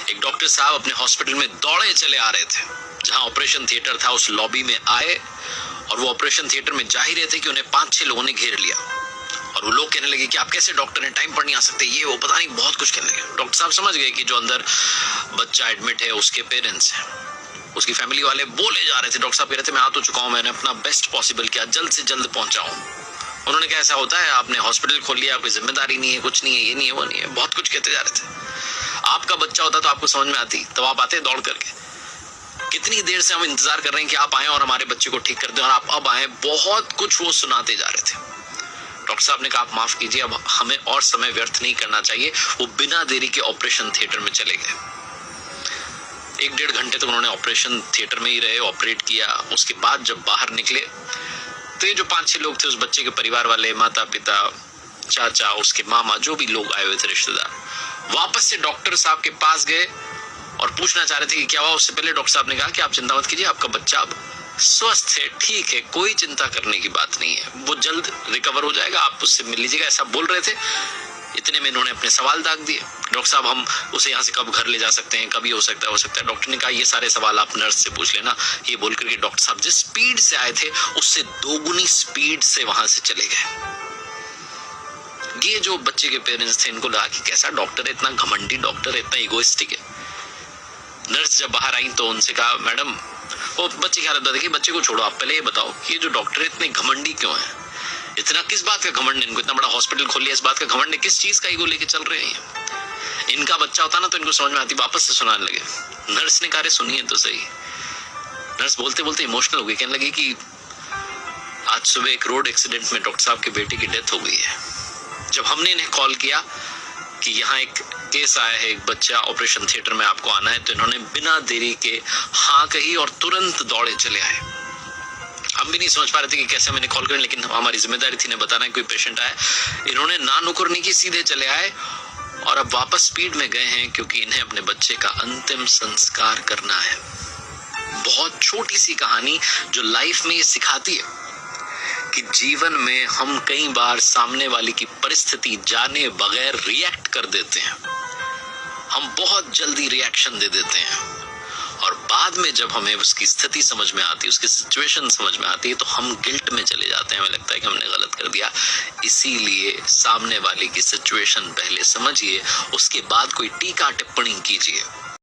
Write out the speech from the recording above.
एक डॉक्टर साहब अपने हॉस्पिटल में दौड़े चले आ रहे थे। जहां ऑपरेशन थिएटर था उस लॉबी में आए और वो ऑपरेशन थिएटर में जा ही रहे थे कि उन्हें 5-6 लोगों ने घेर लिया और वो लोग कहने लगे कि आप कैसे डॉक्टर हैं, टाइम पर नहीं आ सकते, ये वो पता नहीं बहुत कुछ कहने लगे। डॉक्टर साहब समझ गए कि जो अंदर बच्चा एडमिट है उसके पेरेंट्स हैं, उसकी फैमिली वाले बोले जा रहे थे। डॉक्टर साहब कह रहे थे मैं आ तो चुका हूं, मैंने अपना बेस्ट पॉसिबल किया, जल्द से जल्द पहुंचाऊं। उन्होंने कहा ऐसा होता है, आपने हॉस्पिटल खोल लिया, कोई जिम्मेदारी नहीं है, कुछ नहीं है, ये नहीं है, वो नहीं है, बहुत कुछ कहते जा रहे थे। आपका बच्चा होता तो आपको समझ में आती, तब आप आते दौड़ करके। कितनी देर से हम इंतजार कर रहे हैं कि आप आए और हमारे बच्चे को ठीक कर दें और आप अब आए। बहुत कुछ वो सुनाते जा रहे थे। डॉक्टर साहब ने कहा आप माफ कीजिए, अब हमें और समय व्यर्थ नहीं करना चाहिए। वो बिना देरी के ऑपरेशन थिएटर में चले गए। 1-1.5 घंटे तक उन्होंने ऑपरेशन थिएटर में ही रहे, ऑपरेट किया। उसके बाद जब बाहर निकले तो ये जो 5-6 लोग थे, उस बच्चे के परिवार वाले, माता पिता, चाचा, उसके मामा, जो भी लोग आए हुए थे रिश्तेदार, वापस से डॉक्टर साहब के पास गए और पूछना चाह रहे थे कि क्या हुआ। उससे पहले डॉक्टर साहब ने कहा कि आप चिंता मत कीजिए, आपका बच्चा अब स्वस्थ है, ठीक है, कोई चिंता करने की बात नहीं है, वो जल्द रिकवर हो जाएगा, आप उससे मिल लीजिएगा। ऐसा बोल रहे थे। इतने में इन्होंने अपने सवाल दाग दिए। डॉक्टर साहब हम उसे यहाँ से कब घर ले जा सकते हैं, कभी हो सकता है। डॉक्टर ने कहा ये सारे सवाल आप नर्स से पूछ लेना। ये बोल करके डॉक्टर साहब जिस स्पीड से आए थे उससे 2 गुनी स्पीड से वहां से चले गए। ये जो बच्चे के पेरेंट्स थे, इनको लगा कि कैसा डॉक्टर है, इतना घमंडी डॉक्टर है, इतना इगोइस्टिक है। नर्स जब बाहर आई तो उनसे कहा मैडम, वो बच्चे की हालत देखिए, बच्चे को छोड़ो, आप पहले ये बताओ कि ये जो डॉक्टर है इतने घमंडी क्यों है, इतना किस बात का घमंड है इनको, इतना बड़ा हॉस्पिटल खोल लिया, इस बात का घमंड है, किस चीज का ईगो लेके चल रहे हैं। इनका बच्चा होता ना तो इनको समझ में आती, वापस से सुनाने लगे। नर्स ने कहा सुनिए तो सही। नर्स बोलते बोलते इमोशनल हो गई, कहने लगी कि आज सुबह एक रोड एक्सीडेंट में डॉक्टर साहब के बेटे की डेथ हो गई है। जब हमने इन्हें कॉल किया कि यहाँ एक केस आया है, एक बच्चा ऑपरेशन थिएटर में आपको आना है, तो इन्होंने बिना देरी के हाँ कही और तुरंत दौड़े चले आए। हम भी नहीं समझ पा रहे थे कि कैसे मैंने कॉल करें, लेकिन हमारी जिम्मेदारी थी ने बताना है कोई पेशेंट आया। इन्होंने ना नुकुर नहीं की, सीधे चले आए और अब वापस स्पीड में गए हैं क्योंकि इन्हें अपने बच्चे का अंतिम संस्कार करना है। बहुत छोटी सी कहानी जो लाइफ में ये सिखाती है कि जीवन में हम कई बार सामने वाले की परिस्थिति जाने बगैर रिएक्ट कर देते हैं। हम बहुत जल्दी रिएक्शन दे देते हैं और बाद में जब हमें उसकी स्थिति समझ में आती है, उसकी सिचुएशन समझ में आती है, तो हम गिल्ट में चले जाते हैं। हमें लगता है कि हमने गलत कर दिया। इसीलिए सामने वाले की सिचुएशन पहले समझिए, उसके बाद कोई टीका टिप्पणी कीजिए।